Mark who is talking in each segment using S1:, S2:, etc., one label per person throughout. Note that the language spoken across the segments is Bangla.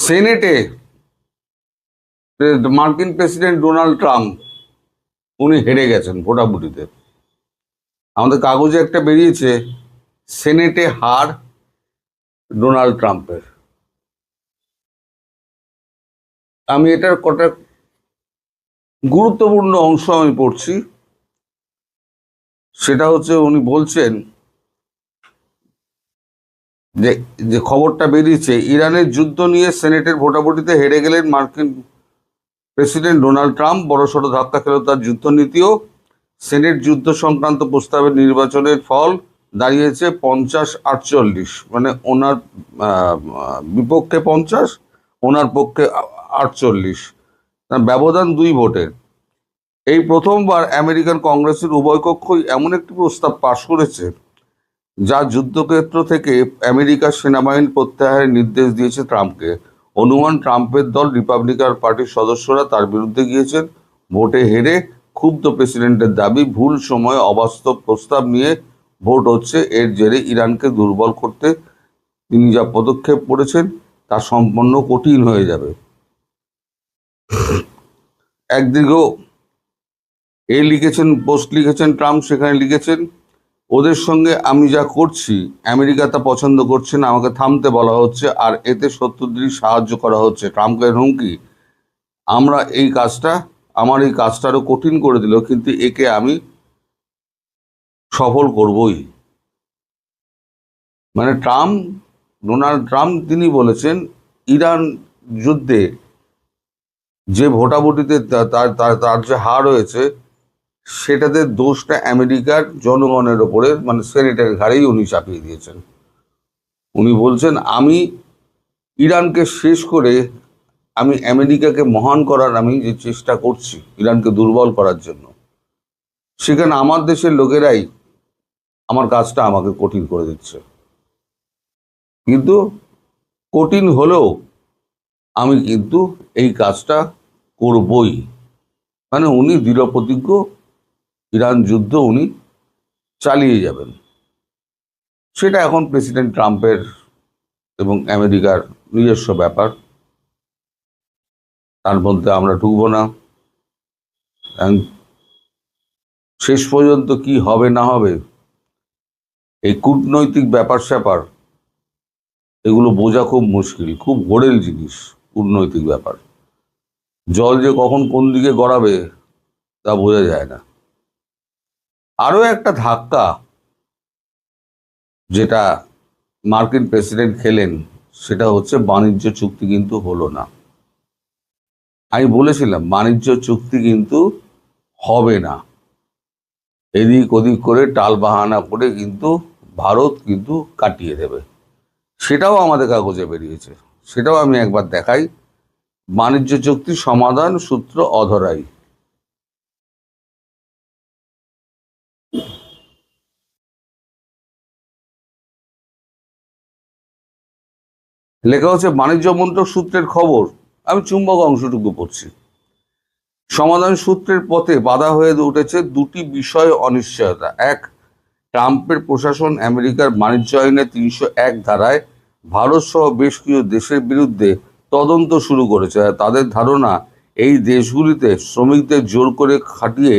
S1: সেনেটে মার্কিন প্রেসিডেন্ট ডোনাল্ড ট্রাম্প উনি হেরে গেছেন ভোটাভুটিতে। আমাদের কাগজে একটা বেরিয়েছে, সেনেটে হার ডোনাল্ড ট্রাম্পের। আমি এটার কটা গুরুত্বপূর্ণ অংশ আমি পড়ছি। সেটা হচ্ছে, উনি বলছেন যে যে খবরটা বেরিয়েছে, ইরানের যুদ্ধ নিয়ে সেনেটের ভোটাভুটিতে হেরে গেলেন মার্কিন প্রেসিডেন্ট ডোনাল্ড ট্রাম্প। বড়সড় ধাক্কা খেল তার যুদ্ধনীতিও। সেনেট যুদ্ধ সংক্রান্ত প্রস্তাবের নির্বাচনের ফল দাঁড়িয়েছে 50-48, মানে ওনার বিপক্ষে 50, ওনার পক্ষে 48, ব্যবধান 2 ভোটের। এই প্রথমবার আমেরিকান কংগ্রেসের উভয় কক্ষই এমন একটি প্রস্তাব পাশ করেছে যা যুদ্ধক্ষেত্র থেকে আমেরিকার সেনাবাহিনী প্রত্যাহারের নির্দেশ দিয়েছে ট্রাম্পকে। অনুমান, ট্রাম্পের দল রিপাবলিকান পার্টির সদস্যরা তার বিরুদ্ধে গিয়েছেন। ভোটে হেরে ক্ষুব্ধ প্রেসিডেন্টের দাবি, ভুল সময়ে অবাস্তব প্রস্তাব নিয়ে ভোট হচ্ছে। এর জেরে ইরানকে দুর্বল করতে তিনি যা পদক্ষেপ করেছেন তা সম্পন্ন কঠিন হয়ে যাবে। একদিকেও পোস্ট লিখেছেন ট্রাম্প, সেখানে লিখেছেন, ওদের সঙ্গে আমি যা করছি আমেরিকা তা পছন্দ করছে না, আমাকে থামতে বলা হচ্ছে আর এতে শত্রুদের সাহায্য করা হচ্ছে। ট্রাম্পের হুমকি, আমার এই কাজটারও কঠিন করে দিল, কিন্তু একে আমি সফল করবই। মানে ডোনাল্ড ট্রাম্প তিনি বলেছেন, ইরান যুদ্ধে যে ভোটাভুটিতে তার যে হার হয়েছে, সেটাতে দোষটা আমেরিকার জনগণের ওপরে, মানে সেনেটের ঘাড়েই উনি চাপিয়ে দিয়েছেন। উনি বলছেন, আমি ইরানকে শেষ করে আমি আমেরিকাকে মহান করার আমি যে চেষ্টা করছি ইরানকে দুর্বল করার জন্য, সেখানে আমার দেশের লোকেরাই আমার কাজটা আমাকে কঠিন করে দিচ্ছে। কিন্তু কঠিন হলেও আমি কিন্তু এই কাজটা করবই। মানে উনি দৃঢ়প্রতিজ্ঞ, ইরান যুদ্ধ উনি চালিয়ে যাবেন। সেটা এখন প্রেসিডেন্ট ট্রাম্পের এবং আমেরিকার নিজস্ব ব্যাপার, তার মধ্যে আমরা ঢুকবো না। শেষ পর্যন্ত কি হবে না হবে, এই কূটনৈতিক ব্যাপার স্যাপার এগুলো বোঝা খুব মুশকিল, খুব ঘোরেল জিনিস কূটনৈতিক ব্যাপার। জল যে কখন কোন দিকে গড়াবে তা বোঝা যায় না। আরো একটা ধাক্কা যেটা মার্কিন প্রেসিডেন্ট খেলেন, সেটা হচ্ছে বাণিজ্য চুক্তি কিন্তু হলো না। আমি বলেছিলাম বাণিজ্য চুক্তি কিন্তু হবে না, এদিক ওদিক করে টাল বাহানা করে কিন্তু ভারত কিন্তু কাটিয়ে দেবে। সেটাও আমাদের কাগজে বেরিয়েছে, সেটাও আমি একবার দেখাই। বাণিজ্য চুক্তি সমাধান সূত্র অধরাই। লেখা হচ্ছে, বাণিজ্য মন্ত্রক সূত্রের খবর। আমি চুম্বক অংশটুকু পড়ছি। সমাধান সূত্রের পথে বাধা হয়ে উঠেছে দুটি বিষয় অনিশ্চয়তা। এক, ট্রাম্পের প্রশাসন আমেরিকার বাণিজ্য আইনে 301 ধারায় ভারত সহ বেশ কিছু দেশের বিরুদ্ধে তদন্ত শুরু করেছে। তাদের ধারণা, এই দেশগুলিতে শ্রমিকদের জোর করে খাটিয়ে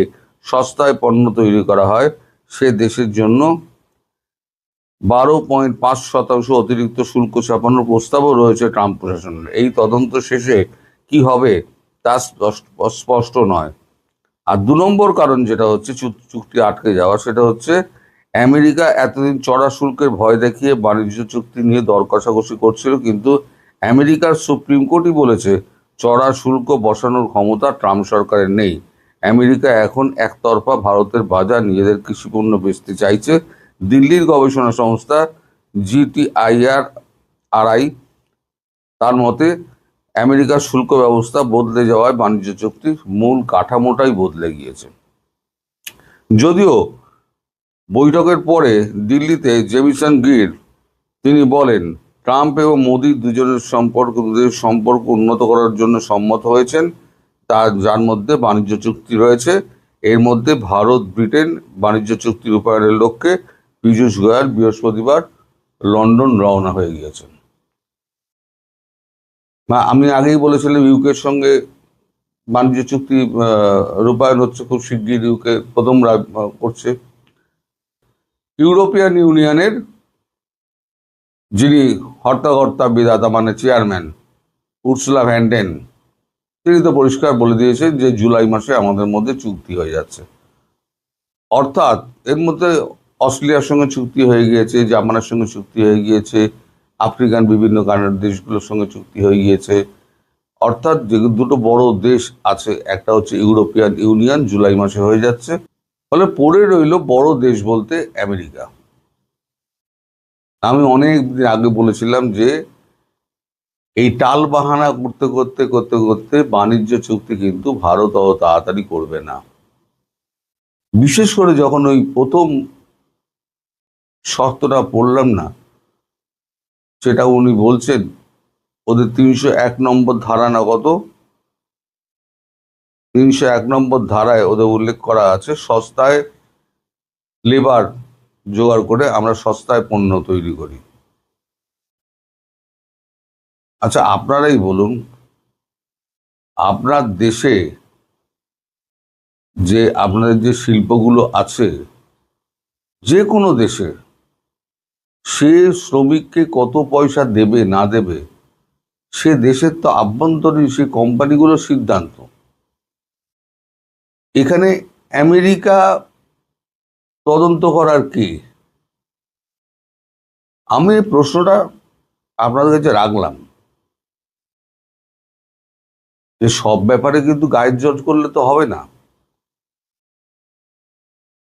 S1: সস্তায় পণ্য তৈরি করা হয়। সে দেশের জন্য 12.5% অতিরিক্ত শুল্ক চাপানোর প্রস্তাবও রয়েছে ট্রাম্প প্রশাসনের। এই তদন্ত শেষে কি হবে তা স্পষ্ট নয়। আর 2 নম্বর কারণ যেটা হচ্ছে চুক্তি আটকে যাওয়া, সেটা হচ্ছে আমেরিকা এতদিন চড়া শুল্কের ভয় দেখিয়ে বাণিজ্য চুক্তি নিয়ে দর কষাকষি করছিল, কিন্তু আমেরিকার সুপ্রিম কোর্টই বলেছে চড়া শুল্ক বসানোর ক্ষমতা ট্রাম্প সরকারের নেই। আমেরিকা এখন একতরফা ভারতের বাজার নিজেদের কৃষিপণ্য বেচতে চাইছে। দিল্লির গবেষণা সংস্থা GTIRI তার মতে, আমেরিকার শুল্ক ব্যবস্থা বদলে যাওয়ায় বাণিজ্য চুক্তির মূল কাঠামোটাই বদলে গিয়েছে। যদিও বৈঠকের পরে দিল্লিতে জেমিসন গির তিনি বলেন, ট্রাম্প এবং মোদি দুজনের সম্পর্ক উন্নত করার জন্য সম্মত হয়েছেন, যার মধ্যে বাণিজ্য চুক্তি রয়েছে। এর মধ্যে ভারত ব্রিটেন বাণিজ্য চুক্তি রূপায়ণের লক্ষ্যে পীযূষ গোয়েল বৃহস্পতিবার লন্ডন রওনা হয়ে গিয়েছেন। আমি আগেই বলেছিলাম ইউকের সঙ্গে বাণিজ্য চুক্তি রূপায়ণ হচ্ছে খুব শিগগির, ইউকে প্রথম করছে। ইউরোপিয়ান ইউনিয়নের যিনি হর্তাকর্তা বিধাতা মানে চেয়ারম্যান উর্সুলা ভ্যান ডেন, তিনি তো পরিষ্কার বলে দিয়েছেন যে জুলাই মাসে আমাদের মধ্যে চুক্তি হয়ে যাচ্ছে। অর্থাৎ এর মধ্যে অস্ট্রেলিয়ার সঙ্গে চুক্তি হয়ে গিয়েছে, জাপানের সঙ্গে চুক্তি হয়ে গিয়েছে, আফ্রিকান বিভিন্ন দেশগুলোর সঙ্গে চুক্তি হয়ে গিয়েছে। অর্থাৎ যে দুটো বড় দেশ আছে, একটা হচ্ছে ইউরোপিয়ান ইউনিয়ন, জুলাই মাসে হয়ে যাচ্ছে, ফলে পড়ে রইল বড় দেশ বলতে আমেরিকা। আমি অনেক দিন আগে বলেছিলাম যে এই টাল বাহানা করতে করতে করতে করতে বাণিজ্য চুক্তি কিন্তু ভারত অত তাড়াতাড়ি করবে না। বিশেষ করে যখন ওই প্রথম শর্তটা পড়লাম না, সেটা উনি বলছেন ওদের 301 নম্বর ধারা না কত, 301 নম্বর ধারায় ওদের উল্লেখ করা আছে সস্তায় লেবার জোগাড় করে আমরা সস্তায় পণ্য তৈরি করি। আচ্ছা আপনারাই বলুন, আপনার দেশে যে আপনাদের যে শিল্পগুলো আছে, যে কোনো দেশে, সে শ্রমিককে কত পয়সা দেবে না দেবে সে দেশের তো আভ্যন্তরীণ সেই কোম্পানিগুলোর সিদ্ধান্ত। এখানে আমেরিকা তদন্ত করার কি? আমি প্রশ্নটা আপনাদের কাছে রাখলাম যে সব ব্যাপারে কিন্তু গাইড জজ করলে তো হবে না।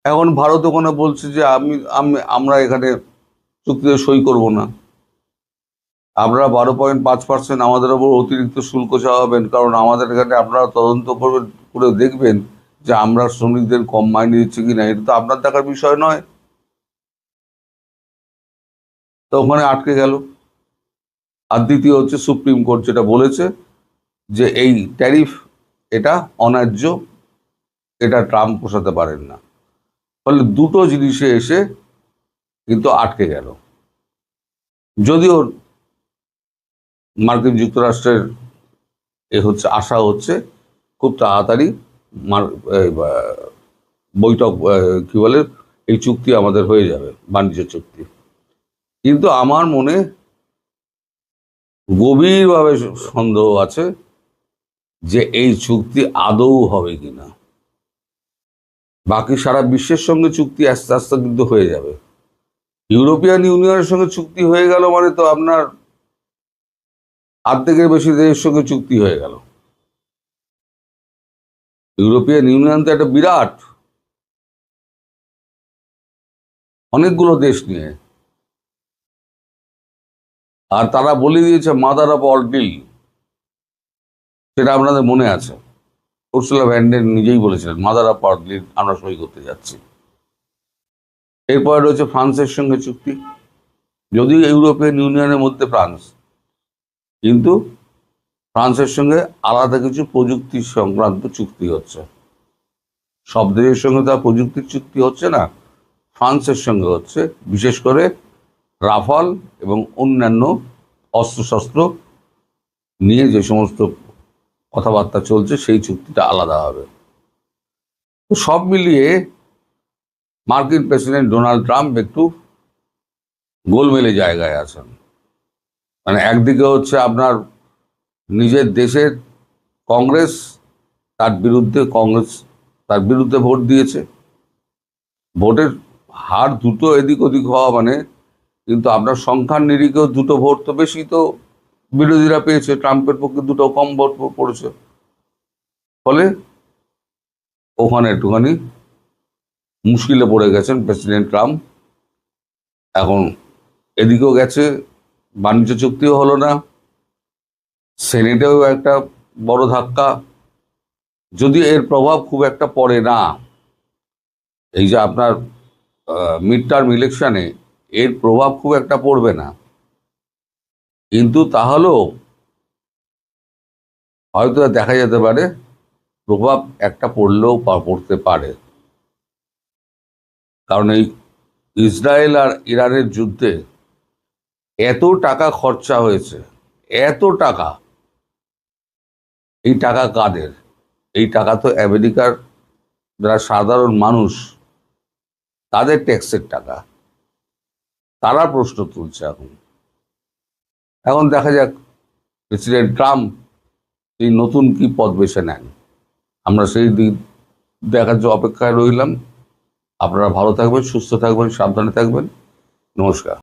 S1: এখন ভারত ওখানে বলছে যে আমরা এখানে চুক্তিতে সই করব না, আপনারা 12.5% আমাদের ওপর অতিরিক্ত শুল্ক চাওয়াবেন, কারণ আমাদের এখানে আপনারা তদন্ত করবেন, করে দেখবেন যে আমরা শ্রমিকদের কম মাইনে দিচ্ছি কিনা। এটা তো আপনার দেখার বিষয় নয়। তো ওখানে আটকে গেল। আর দ্বিতীয় হচ্ছে সুপ্রিম কোর্ট যেটা বলেছে যে এই ট্যারিফ এটা অন্যায্য, এটা ট্রাম্প পোষাতে পারেন না। ফলে দুটো জিনিসে এসে কিন্তু আটকে গেল। যদিও মার্কিন যুক্তরাষ্ট্রের আশা হচ্ছে খুব তাড়াতাড়ি বৈঠক কি বলে এই চুক্তি আমাদের হয়ে যাবে, বাণিজ্য চুক্তি। কিন্তু আমার মনে গভীরভাবে সন্দেহ আছে যে এই চুক্তি আদৌ হবে কিনা। বাকি সারা বিশ্বের সঙ্গে চুক্তি আস্তে আস্তে কিন্তু হয়ে যাবে। ইউরোপিয়ান ইউনিয়নের সঙ্গে চুক্তি হয়ে গেল মানে তো আপনার অর্ধেকের বেশি দেশের সঙ্গে চুক্তি হয়ে গেল। ইউরোপিয়ান ইউনিয়ন তো একটা বিরাট, অনেকগুলো দেশ নিয়ে, আর তারা বলে দিয়েছে মাদার অফ অল ডিল। সেটা আপনাদের মনে আছে, উর্সুলা ভ্যান ডেন নিজেই বলেছিলেন মাদার অফ অল ডিল আমরা সই করতে যাচ্ছি। এরপরে রয়েছে ফ্রান্সের সঙ্গে চুক্তি, যদিও ইউরোপিয়ান ইউনিয়নের মধ্যে ফ্রান্স, কিন্তু ফ্রান্সের সঙ্গে আলাদা কিছু প্রযুক্তি সংক্রান্ত চুক্তি হচ্ছে। সব দেশের সঙ্গে তার প্রযুক্তির চুক্তি হচ্ছে না, ফ্রান্সের সঙ্গে হচ্ছে। বিশেষ করে রাফাল এবং অন্যান্য অস্ত্রশস্ত্র নিয়ে যে সমস্ত কথাবার্তা চলছে সেই চুক্তিটা আলাদা হবে। তো সব মিলিয়ে মার্কিন প্রেসিডেন্ট ডোনাল্ড ট্রাম্প একটু গোলমেলে জায়গায় আছেন। মানে একদিকে হচ্ছে আপনার নিজের দেশের কংগ্রেস তার বিরুদ্ধে ভোট দিয়েছে। ভোটের হার দুটো এদিক ওদিক হওয়া মানে কিন্তু আপনার সংখ্যার নিরিখেও দুটো ভোট তো বেশি তো বিরোধীরা পেয়েছে, ট্রাম্পের পক্ষে দুটো কম ভোট পড়েছে। ফলে ওখানে একটুখানি মুশকিলে পড়ে গেছেন প্রেসিডেন্ট ট্রাম্প। এখন এদিকেও গেছে, বাণিজ্য চুক্তিও হলো না, সেনেটেও একটা বড় ধাক্কা। যদি এর প্রভাব খুব একটা পড়ে না, এই যে আপনার মিড টার্ম ইলেকশনে এর প্রভাব খুব একটা পড়বে না, কিন্তু তাহলেও হয়তো দেখা যেতে পারে প্রভাব একটা পড়লেও পড়তে পারে। কারণ এই ইসরায়েল আর ইরানের যুদ্ধে এত টাকা খরচা হয়েছে, এত টাকা, এই টাকা কাদের? এই টাকা তো আমেরিকার যারা সাধারণ মানুষ তাদের ট্যাক্সের টাকা। তারা প্রশ্ন তুলছে এখন। এখন দেখা যাক প্রেসিডেন্ট ট্রাম্প এই নতুন কি পথ বেছে নেন। আমরা সেই দিক দেখার জন্য অপেক্ষায় রইলাম। আপনারা ভালো থাকবেন, সুস্থ থাকবেন, সাবধানে থাকবেন। নমস্কার।